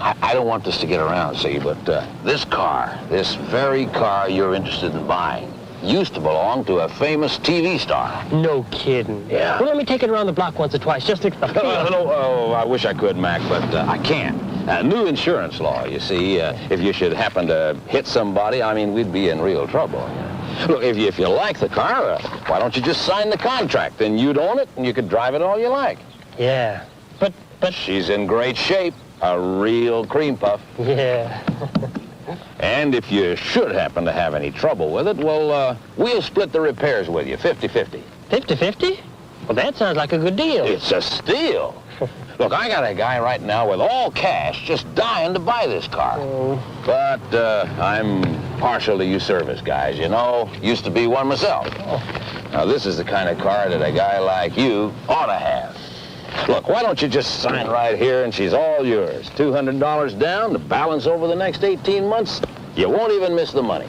I don't want this to get around, see, but this very car you're interested in buying, used to belong to a famous TV star. No kidding. Yeah. Well, let me take it around the block once or twice, just to... Oh, I wish I could, Mac, but I can't. New insurance law, you see. If you should happen to hit somebody, I mean, we'd be in real trouble. Look, if you like the car, why don't you just sign the contract? Then you'd own it, and you could drive it all you like. Yeah, but... She's in great shape. A real cream puff. Yeah. And if you should happen to have any trouble with it, well, we'll split the repairs with you, 50-50. 50-50? Well, that sounds like a good deal. It's a steal. Look, I got a guy right now with all cash just dying to buy this car. Oh. But I'm partial to you service guys, you know. Used to be one myself. Oh. Now, this is the kind of car that a guy like you ought to have. Look, why don't you just sign right here and she's all yours. $200 down, the balance over the next 18 months. You won't even miss the money.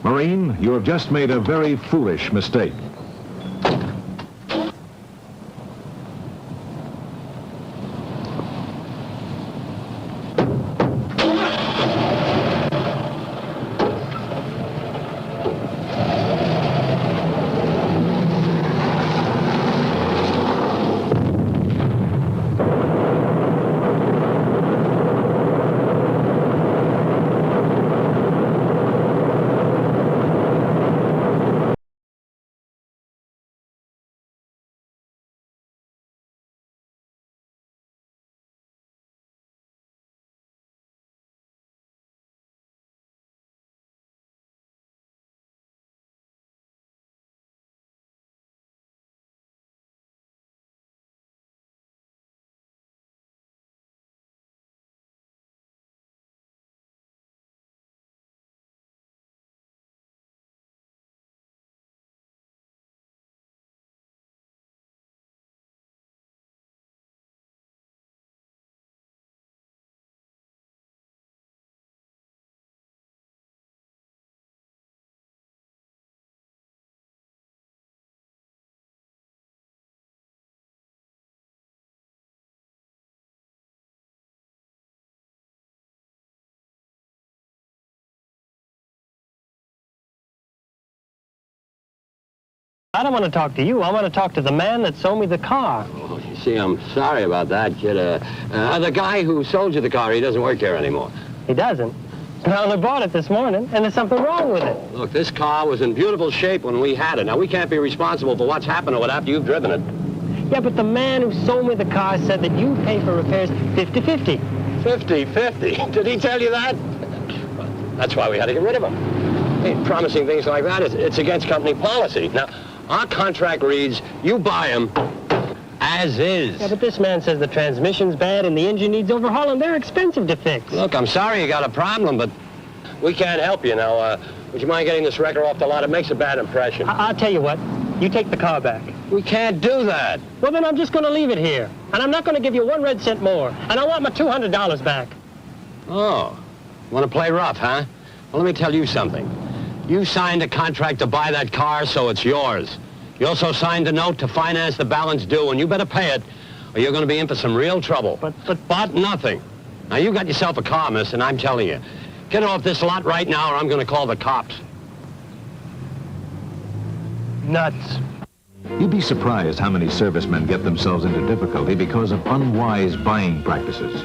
Marine, you have just made a very foolish mistake. I don't want to talk to you. I want to talk to the man that sold me the car. Oh, you see, I'm sorry about that, kid. The guy who sold you the car, he doesn't work here anymore. He doesn't. But I only bought it this morning, and there's something wrong with it. Look, this car was in beautiful shape when we had it. Now, we can't be responsible for what's happened to it after you've driven it. Yeah, but the man who sold me the car said that you pay for repairs 50-50. 50-50? Did he tell you that? That's why we had to get rid of him. Hey, promising things like that, it's against company policy. Now, our contract reads, you buy them as is. Yeah, but this man says the transmission's bad and the engine needs overhauling. They're expensive to fix. Look, I'm sorry you got a problem, but we can't help you now. Would you mind getting this wrecker off the lot? It makes a bad impression. I'll tell you what. You take the car back. We can't do that. Well, then I'm just going to leave it here. And I'm not going to give you 1 red cent more. And I want my $200 back. Oh, want to play rough, huh? Well, let me tell you something. You signed a contract to buy that car, so it's yours. You also signed a note to finance the balance due, and you better pay it, or you're going to be in for some real trouble. But nothing. Now, you got yourself a car, miss, and I'm telling you, get off this lot right now, or I'm going to call the cops. Nuts. You'd be surprised how many servicemen get themselves into difficulty because of unwise buying practices.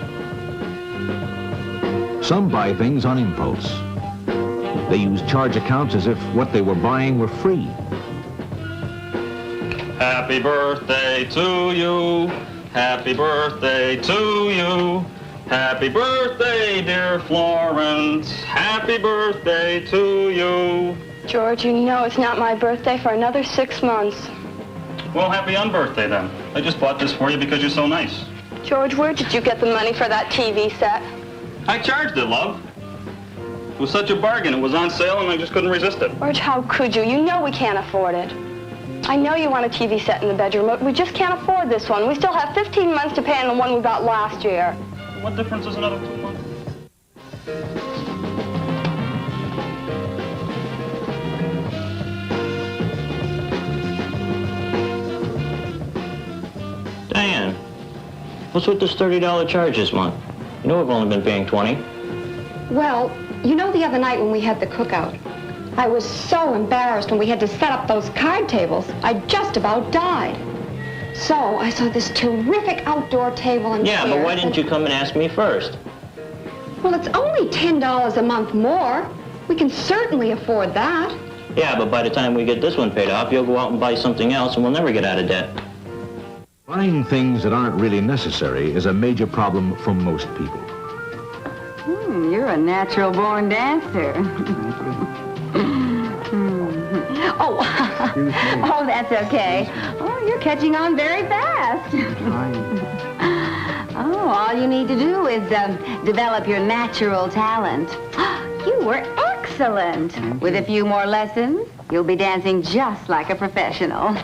Some buy things on impulse. They use charge accounts as if what they were buying were free. Happy birthday to you. Happy birthday to you. Happy birthday, dear Florence. Happy birthday to you. George, you know it's not my birthday for another 6 months. Well, happy unbirthday then. I just bought this for you because you're so nice. George, where did you get the money for that TV set? I charged it, love. It was such a bargain. It was on sale and I just couldn't resist it. George, how could you? You know we can't afford it. I know you want a TV set in the bedroom, but we just can't afford this one. We still have 15 months to pay on the one we got last year. What difference is another 2 months? Diane, What's with this $30 charge this month? You know we've only been paying $20. Well, you know the other night when we had the cookout, I was so embarrassed when we had to set up those card tables. I just about died. So I saw this terrific outdoor table and Yeah, chairs. but why didn't you come and ask me first? Well, it's only $10 a month more. We can certainly afford that. Yeah, but by the time we get this one paid off, you'll go out and buy something else and we'll never get out of debt. Buying things that aren't really necessary is a major problem for most people. You're a natural-born dancer. Oh, that's okay. Oh, you're catching on very fast. Oh, all you need to do is develop your natural talent. You were excellent. With a few more lessons, you'll be dancing just like a professional.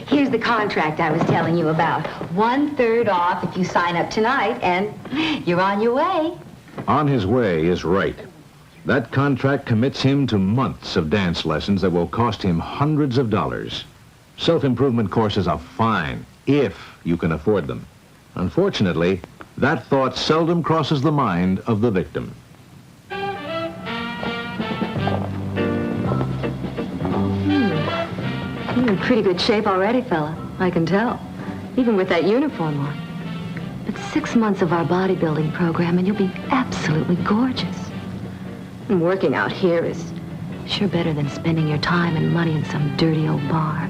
Here's the contract I was telling you about. 1/3 off if you sign up tonight, and you're on your way. On his way is right. That contract commits him to months of dance lessons that will cost him hundreds of dollars. Self-improvement courses are fine, if you can afford them. Unfortunately, that thought seldom crosses the mind of the victim. You're in pretty good shape already, fella. I can tell. Even with that uniform on. But 6 months of our bodybuilding program and you'll be absolutely gorgeous. And working out here is sure better than spending your time and money in some dirty old bar.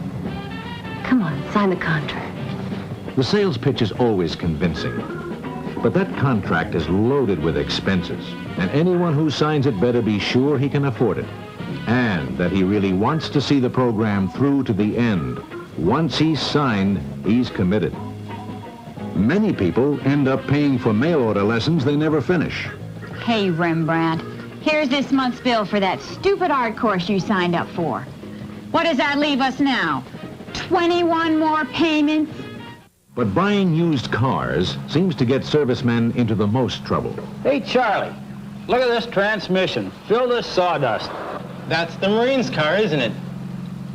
Come on, sign the contract. The sales pitch is always convincing. But that contract is loaded with expenses, and anyone who signs it better be sure he can afford it, and that he really wants to see the program through to the end. Once he's signed, he's committed. Many people end up paying for mail-order lessons they never finish. Hey, Rembrandt, here's this month's bill for that stupid art course you signed up for. What does that leave us now? 21 more payments? But buying used cars seems to get servicemen into the most trouble. Hey, Charlie, look at this transmission. Filled with sawdust. That's the Marine's car, isn't it?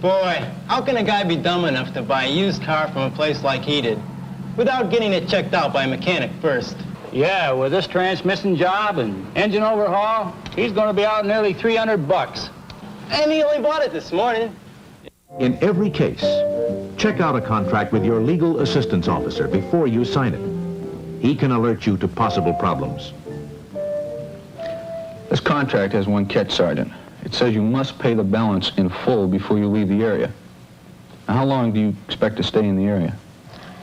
Boy, how can a guy be dumb enough to buy a used car from a place like he did without getting it checked out by a mechanic first? Yeah, with this transmission job and engine overhaul, he's going to be out nearly $300. And he only bought it this morning. In every case, check out a contract with your legal assistance officer before you sign it. He can alert you to possible problems. This contract has one catch, Sergeant. It says you must pay the balance in full before you leave the area. Now, how long do you expect to stay in the area?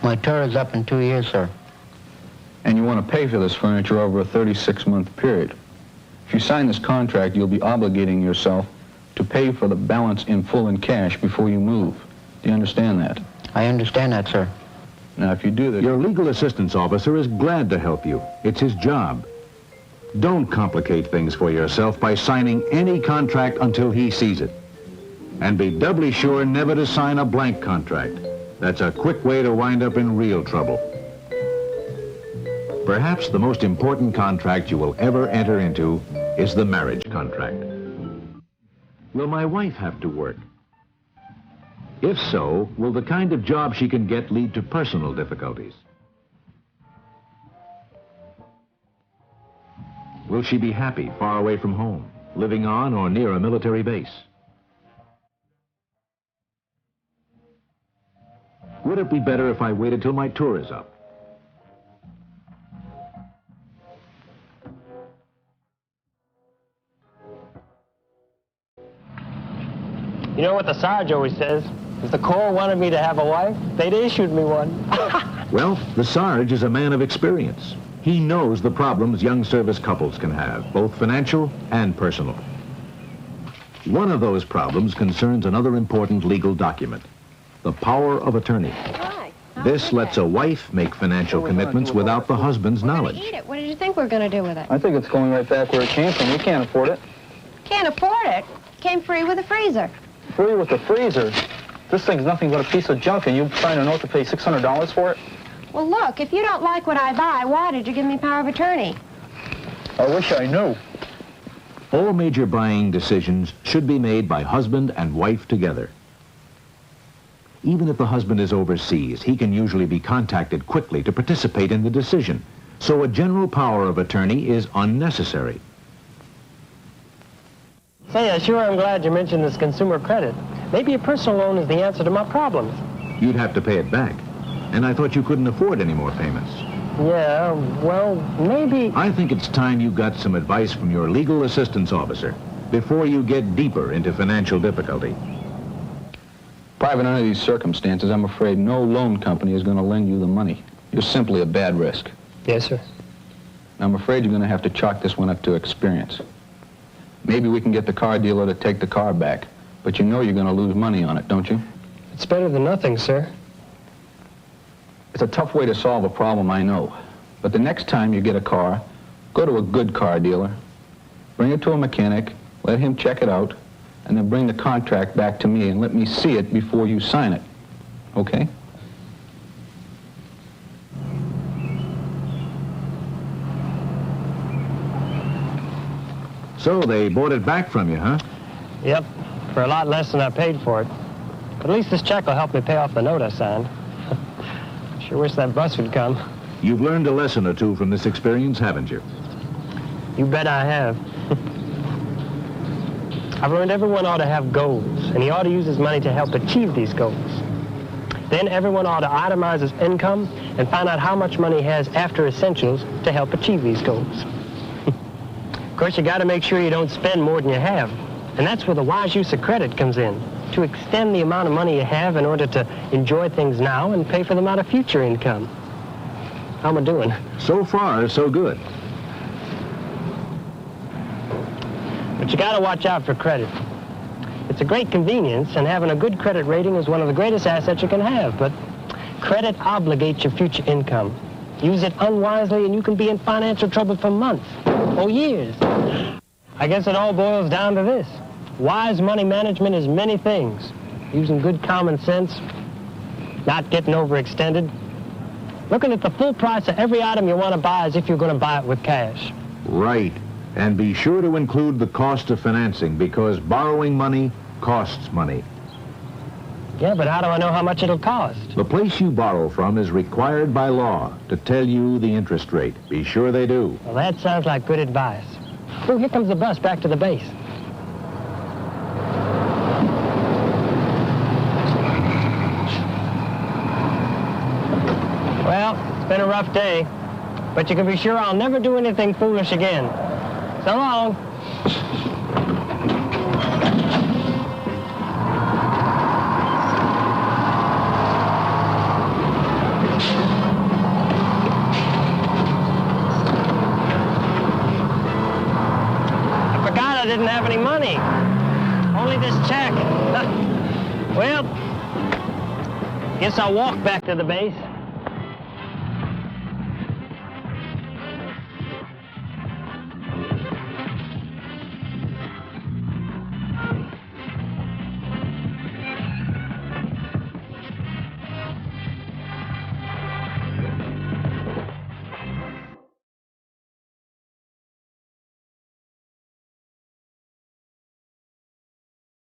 My tour is up in 2 years, sir. And you want to pay for this furniture over a 36-month period. If you sign this contract, you'll be obligating yourself to pay for the balance in full in cash before you move. Do you understand that? I understand that, sir. Now, if you do that... Your legal assistance officer is glad to help you. It's his job. Don't complicate things for yourself by signing any contract until he sees it. And be doubly sure never to sign a blank contract. That's a quick way to wind up in real trouble. Perhaps the most important contract you will ever enter into is the marriage contract. Will my wife have to work? If so, will the kind of job she can get lead to personal difficulties? Will she be happy far away from home, living on or near a military base? Would it be better if I waited till my tour is up? You know what the Sarge always says? If the Corps wanted me to have a wife, they'd issued me one. Well, the Sarge is a man of experience. He knows the problems young service couples can have, both financial and personal. One of those problems concerns another important legal document, the power of attorney. This lets a wife make financial commitments without the husband's knowledge. Eat it. What did you think we were going to do with it? I think it's going right back where it came from. We can't afford it. Can't afford it. Came free with a freezer. Free with the freezer? This thing's nothing but a piece of junk, and you signed a note to pay $600 for it? Well, look, if you don't like what I buy, why did you give me power of attorney? I wish I knew. All major buying decisions should be made by husband and wife together. Even if the husband is overseas, he can usually be contacted quickly to participate in the decision. So a general power of attorney is unnecessary. Say, sure I'm glad you mentioned this consumer credit. Maybe a personal loan is the answer to my problems. You'd have to pay it back. And I thought you couldn't afford any more payments. Yeah, well, maybe... I think it's time you got some advice from your legal assistance officer before you get deeper into financial difficulty. Private, under these circumstances, I'm afraid no loan company is going to lend you the money. You're simply a bad risk. Yes, sir. I'm afraid you're going to have to chalk this one up to experience. Maybe we can get the car dealer to take the car back, but you know you're going to lose money on it, don't you? It's better than nothing, sir. It's a tough way to solve a problem, I know. But the next time you get a car, go to a good car dealer, bring it to a mechanic, let him check it out, and then bring the contract back to me and let me see it before you sign it. Okay? So they bought it back from you, huh? Yep, for a lot less than I paid for it. But at least this check will help me pay off the note I signed. Sure wish that bus would come. You've learned a lesson or two from this experience, haven't you? You bet I have. I've learned everyone ought to have goals, and he ought to use his money to help achieve these goals. Then everyone ought to itemize his income and find out how much money he has after essentials to help achieve these goals. Of course, you got to make sure you don't spend more than you have. And that's where the wise use of credit comes in, to extend the amount of money you have in order to enjoy things now and pay for them out of future income. How am I doing? So far, so good. But you got to watch out for credit. It's a great convenience, and having a good credit rating is one of the greatest assets you can have. But credit obligates your future income. Use it unwisely, and you can be in financial trouble for months or years. I guess it all boils down to this. Wise money management is many things. Using good common sense, not getting overextended, looking at the full price of every item you want to buy as if you're going to buy it with cash. Right. And be sure to include the cost of financing, because borrowing money costs money. Yeah, but how do I know how much it'll cost? The place you borrow from is required by law to tell you the interest rate. Be sure they do. Well, that sounds like good advice. Oh, here comes the bus back to the base. Well, it's been a rough day, but you can be sure I'll never do anything foolish again. So long. I forgot I didn't have any money. Only this check. Well, guess I'll walk back to the base.